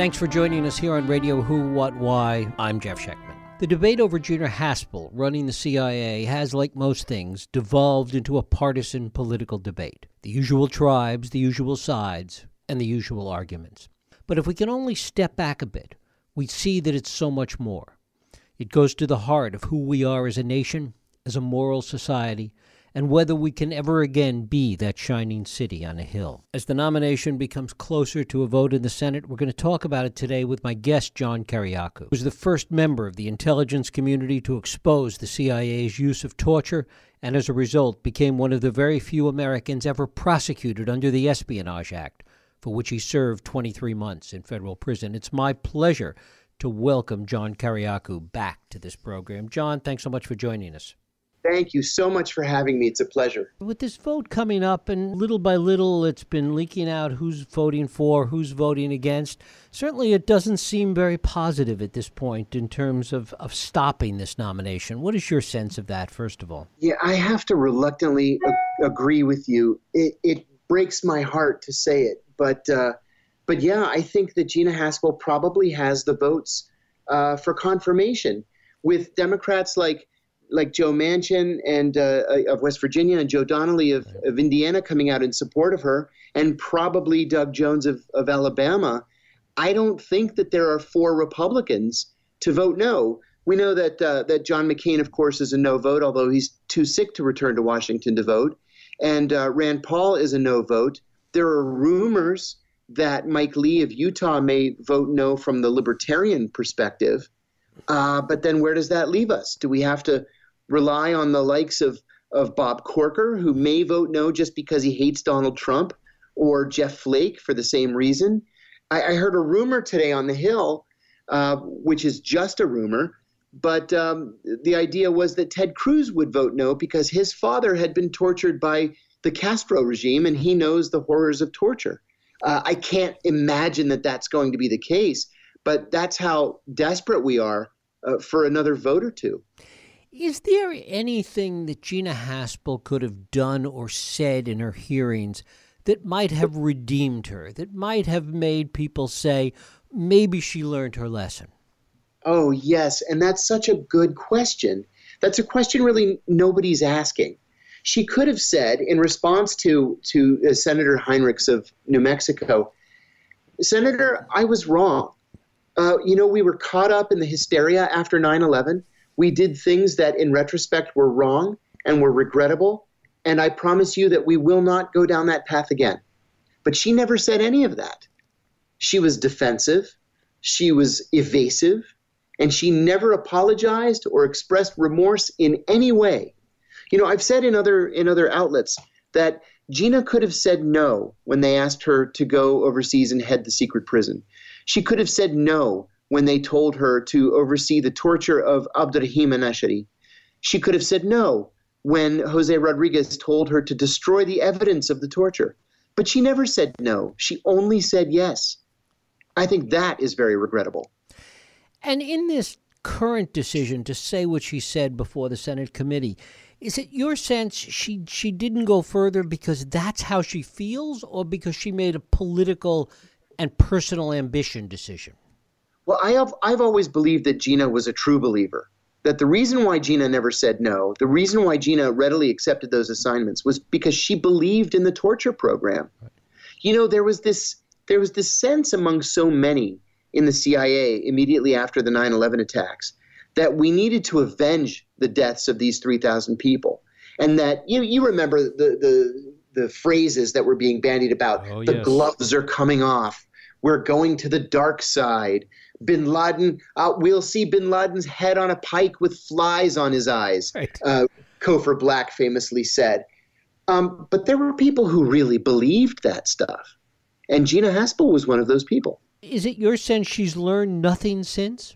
Thanks for joining us here on Radio Who, What, Why. I'm Jeff Schechtman. The debate over Gina Haspel running the CIA has, like most things, devolved into a partisan political debate. The usual tribes, the usual sides, and the usual arguments. But if we can only step back a bit, we see that it's so much more. It goes to the heart of who we are as a nation, as a moral society, and whether we can ever again be that shining city on a hill. As the nomination becomes closer to a vote in the Senate, we're going to talk about it today with my guest, John Kiriakou, who was the first member of the intelligence community to expose the CIA's use of torture, and as a result became one of the very few Americans ever prosecuted under the Espionage Act, for which he served 23 months in federal prison. It's my pleasure to welcome John Kiriakou back to this program. John, thanks so much for joining us. Thank you so much for having me. It's a pleasure. With this vote coming up, and little by little it's been leaking out who's voting for, who's voting against, certainly it doesn't seem very positive at this point in terms of stopping this nomination. What is your sense of that, first of all? Yeah, I have to reluctantly agree with you. It breaks my heart to say it, but yeah, I think that Gina Haspel probably has the votes for confirmation, with Democrats like Joe Manchin and of West Virginia and Joe Donnelly of Indiana coming out in support of her, and probably Doug Jones of Alabama. I don't think that there are 4 Republicans to vote no. We know that John McCain, of course, is a no vote, although he's too sick to return to Washington to vote. And Rand Paul is a no vote. There are rumors that Mike Lee of Utah may vote no from the libertarian perspective. But then where does that leave us? Do we have to rely on the likes of Bob Corker, who may vote no just because he hates Donald Trump, or Jeff Flake for the same reason? I heard a rumor today on the Hill, which is just a rumor, but the idea was that Ted Cruz would vote no because his father had been tortured by the Castro regime, and he knows the horrors of torture. I can't imagine that that's going to be the case, but that's how desperate we are for another vote or two. Is there anything that Gina Haspel could have done or said in her hearings that might have redeemed her, that might have made people say, maybe she learned her lesson? Oh, yes, and that's such a good question. That's a question really nobody's asking. She could have said, in response to Senator Heinrichs of New Mexico, Senator, I was wrong. We were caught up in the hysteria after 9/11. We did things that in retrospect were wrong and were regrettable, and I promise you that we will not go down that path again. But she never said any of that. She was defensive, she was evasive, and she never apologized or expressed remorse in any way. I've said in other outlets that Gina could have said no when they asked her to go overseas and head the secret prison. She could have said no when they told her to oversee the torture of Abdurrahim Anashari. She could have said no when Jose Rodriguez told her to destroy the evidence of the torture. But she never said no. She only said yes. I think that is very regrettable. And in this current decision to say what she said before the Senate committee, is it your sense she didn't go further because that's how she feels, or because she made a political and personal ambition decision? Well, I've always believed that Gina was a true believer, that the reason why Gina never said no, the reason why Gina readily accepted those assignments was because she believed in the torture program. Right. There was this sense among so many in the CIA immediately after the 9/11 attacks that we needed to avenge the deaths of these 3,000 people. And that you remember the phrases that were being bandied about. Oh, the yes. Gloves are coming off. We're going to the dark side. Bin Laden, we'll see Bin Laden's head on a pike with flies on his eyes, right. Kofor Black famously said. But there were people who really believed that stuff. And Gina Haspel was one of those people. Is it your sense she's learned nothing since?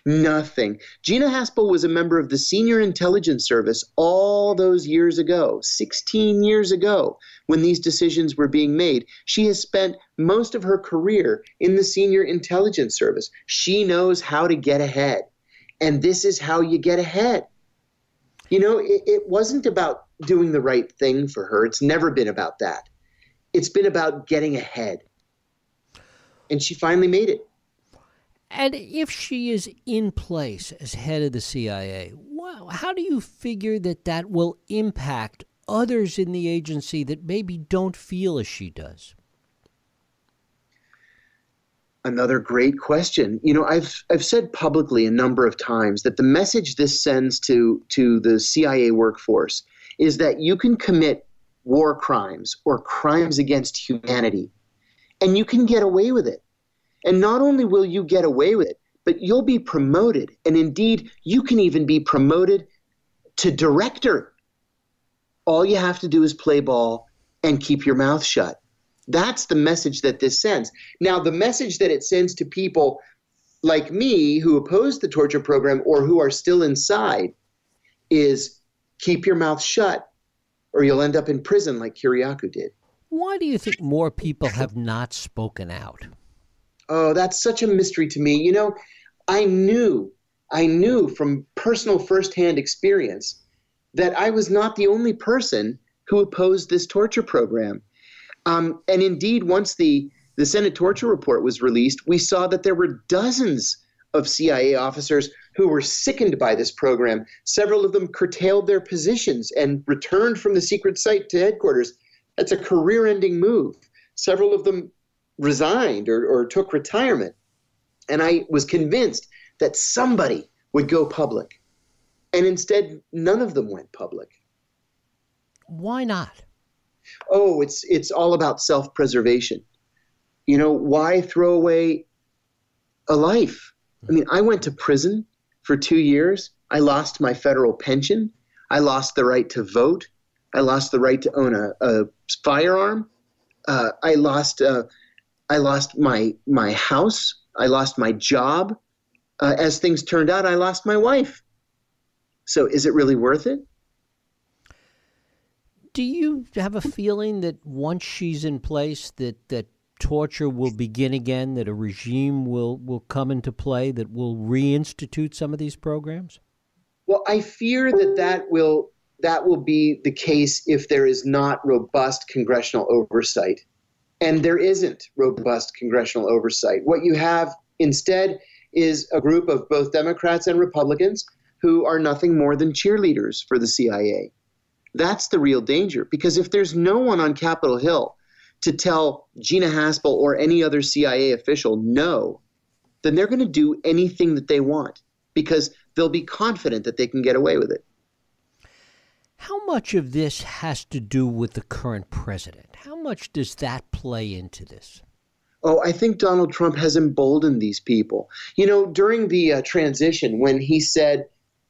Nothing. Gina Haspel was a member of the Senior Intelligence Service all those years ago, 16 years ago, when these decisions were being made. She has spent most of her career in the Senior Intelligence Service. She knows how to get ahead. And this is how you get ahead. It wasn't about doing the right thing for her. It's never been about that. It's been about getting ahead. And she finally made it. And if she is in place as head of the CIA, how do you figure that will impact others in the agency that maybe don't feel as she does? Another great question. I've said publicly a number of times that the message this sends to the CIA workforce is that you can commit war crimes or crimes against humanity, and you can get away with it. And not only will you get away with it, but you'll be promoted. And indeed, you can even be promoted to director. All you have to do is play ball and keep your mouth shut. That's the message that this sends. Now, the message that it sends to people like me who oppose the torture program or who are still inside is keep your mouth shut or you'll end up in prison like Kiriakou did. Why do you think more people have not spoken out? Oh, that's such a mystery to me. I knew from personal firsthand experience that I was not the only person who opposed this torture program. And indeed, once the Senate torture report was released, we saw that there were dozens of CIA officers who were sickened by this program. Several of them curtailed their positions and returned from the secret site to headquarters. That's a career-ending move. Several of them resigned or took retirement. And I was convinced that somebody would go public. And instead, none of them went public. Why not? Oh, it's all about self-preservation. Why throw away a life? I mean, I went to prison for 2 years. I lost my federal pension. I lost the right to vote. I lost the right to own a firearm. I lost my house. I lost my job. As things turned out, I lost my wife. So is it really worth it? Do you have a feeling that once she's in place that torture will begin again, that a regime will come into play that will reinstitute some of these programs? Well, I fear that will be the case if there is not robust congressional oversight. And there isn't robust congressional oversight. What you have instead is a group of both Democrats and Republicans who are nothing more than cheerleaders for the CIA. That's the real danger, because if there's no one on Capitol Hill to tell Gina Haspel or any other CIA official no, then they're going to do anything that they want because they'll be confident that they can get away with it. How much of this has to do with the current president? How much does that play into this? Oh, I think Donald Trump has emboldened these people. During the transition, when he said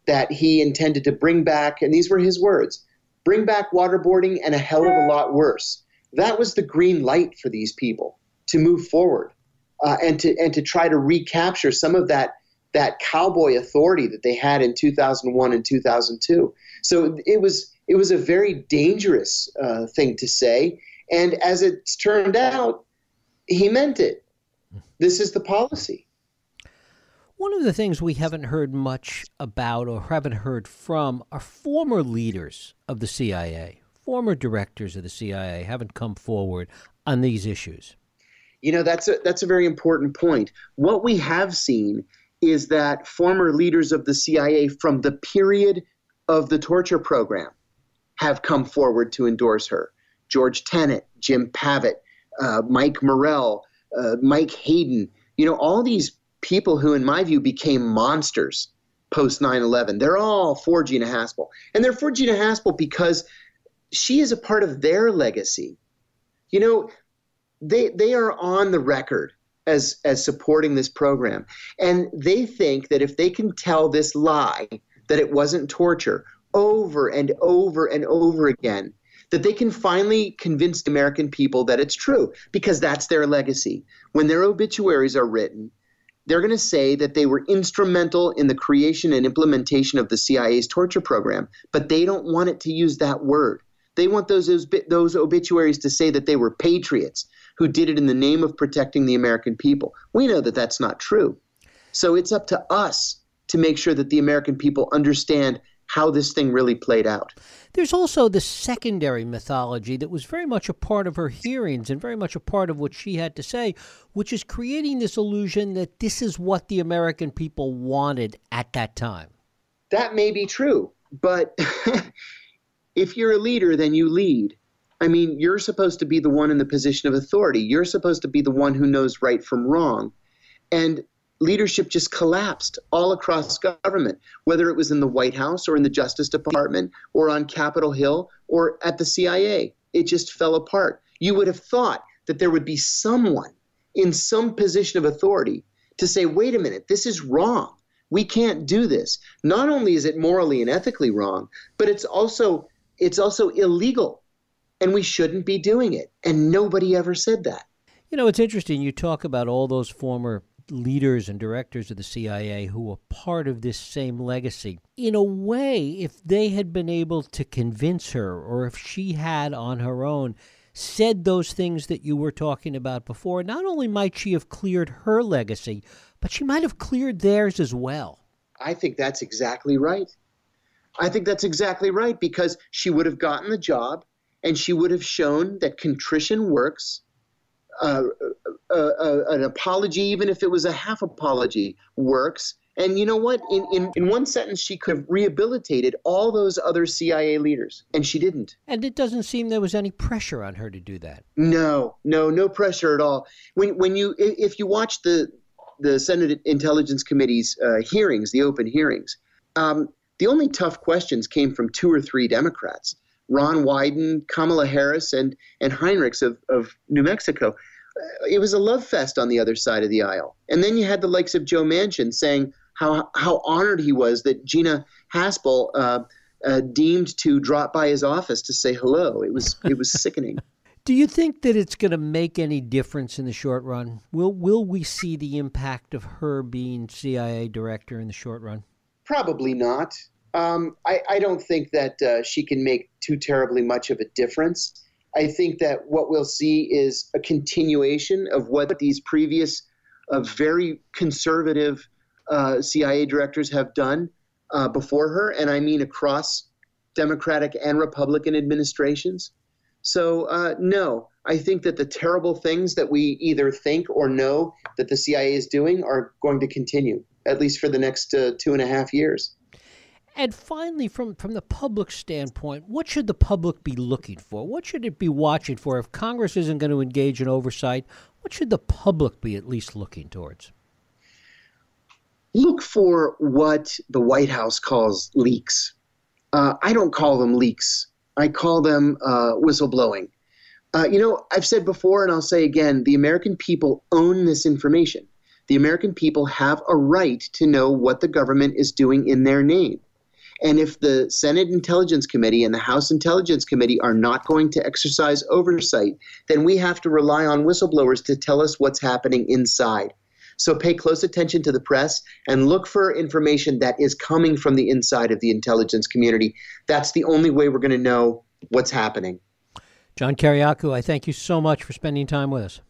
that he intended to bring back, and these were his words, bring back waterboarding and a hell of a lot worse. That was the green light for these people to move forward and to try to recapture some of that cowboy authority that they had in 2001 and 2002. So it was a very dangerous thing to say. And as it's turned out, he meant it. This is the policy. One of the things we haven't heard much about or haven't heard from are former leaders of the CIA. Former directors of the CIA haven't come forward on these issues. That's a very important point. What we have seen is that former leaders of the CIA from the period of the torture program have come forward to endorse her. George Tenet, Jim Pavitt, Mike Morrell, Mike Hayden, all these people who, in my view, became monsters post 9/11. They're all for Gina Haspel. And they're for Gina Haspel because she is a part of their legacy. They are on the record as supporting this program. And they think that if they can tell this lie, that it wasn't torture, over and over and over again, that they can finally convince the American people that it's true, because that's their legacy. When their obituaries are written, they're going to say that they were instrumental in the creation and implementation of the CIA's torture program, but they don't want it to use that word. They want those obituaries to say that they were patriots who did it in the name of protecting the American people. We know that that's not true. So it's up to us to make sure that the American people understand how this thing really played out. There's also the secondary mythology that was very much a part of her hearings and very much a part of what she had to say, which is creating this illusion that this is what the American people wanted at that time. That may be true, but if you're a leader, then you lead. I mean, you're supposed to be the one in the position of authority. You're supposed to be the one who knows right from wrong. And leadership just collapsed all across government, whether it was in the White House or in the Justice Department or on Capitol Hill or at the CIA. It just fell apart. You would have thought that there would be someone in some position of authority to say, wait a minute, this is wrong. We can't do this. Not only is it morally and ethically wrong, but it's also illegal, and we shouldn't be doing it. And nobody ever said that. You know, it's interesting. You talk about all those former leaders and directors of the CIA who were part of this same legacy. In a way, if they had been able to convince her, or if she had on her own said those things that you were talking about before, not only might she have cleared her legacy, but she might have cleared theirs as well. I think that's exactly right. I think that's exactly right, because she would have gotten the job and she would have shown that contrition works. An apology, even if it was a half apology, works. And you know what? In one sentence, she could have rehabilitated all those other CIA leaders, and she didn't. And it doesn't seem there was any pressure on her to do that. No pressure at all. If you watch the Senate Intelligence Committee's hearings, the open hearings, the only tough questions came from 2 or 3 Democrats: Ron Wyden, Kamala Harris, and Heinrichs of New Mexico. It was a love fest on the other side of the aisle. And then you had the likes of Joe Manchin saying how honored he was that Gina Haspel deemed to drop by his office to say hello. It was sickening. Do you think that it's going to make any difference in the short run? Will we see the impact of her being CIA director in the short run? Probably not. I don't think that she can make too terribly much of a difference. I think that what we'll see is a continuation of what these previous very conservative CIA directors have done before her, and I mean across Democratic and Republican administrations. So no, I think that the terrible things that we either think or know that the CIA is doing are going to continue, at least for the next 2.5 years. And finally, from the public standpoint, what should the public be looking for? What should it be watching for? If Congress isn't going to engage in oversight, what should the public be at least looking towards? Look for what the White House calls leaks. I don't call them leaks. I call them whistleblowing. I've said before, and I'll say again, the American people own this information. The American people have a right to know what the government is doing in their name. And if the Senate Intelligence Committee and the House Intelligence Committee are not going to exercise oversight, then we have to rely on whistleblowers to tell us what's happening inside. So pay close attention to the press and look for information that is coming from the inside of the intelligence community. That's the only way we're going to know what's happening. John Kiriakou, I thank you so much for spending time with us.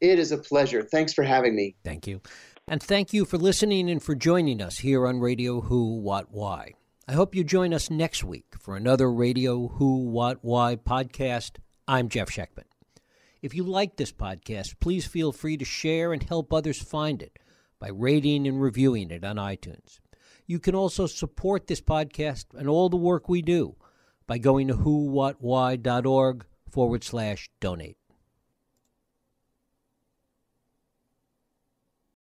It is a pleasure. Thanks for having me. Thank you. And thank you for listening and for joining us here on Radio Who, What, Why. I hope you join us next week for another Radio Who, What, Why podcast. I'm Jeff Schechtman. If you like this podcast, please feel free to share and help others find it by rating and reviewing it on iTunes. You can also support this podcast and all the work we do by going to whowhatwhy.org/donate.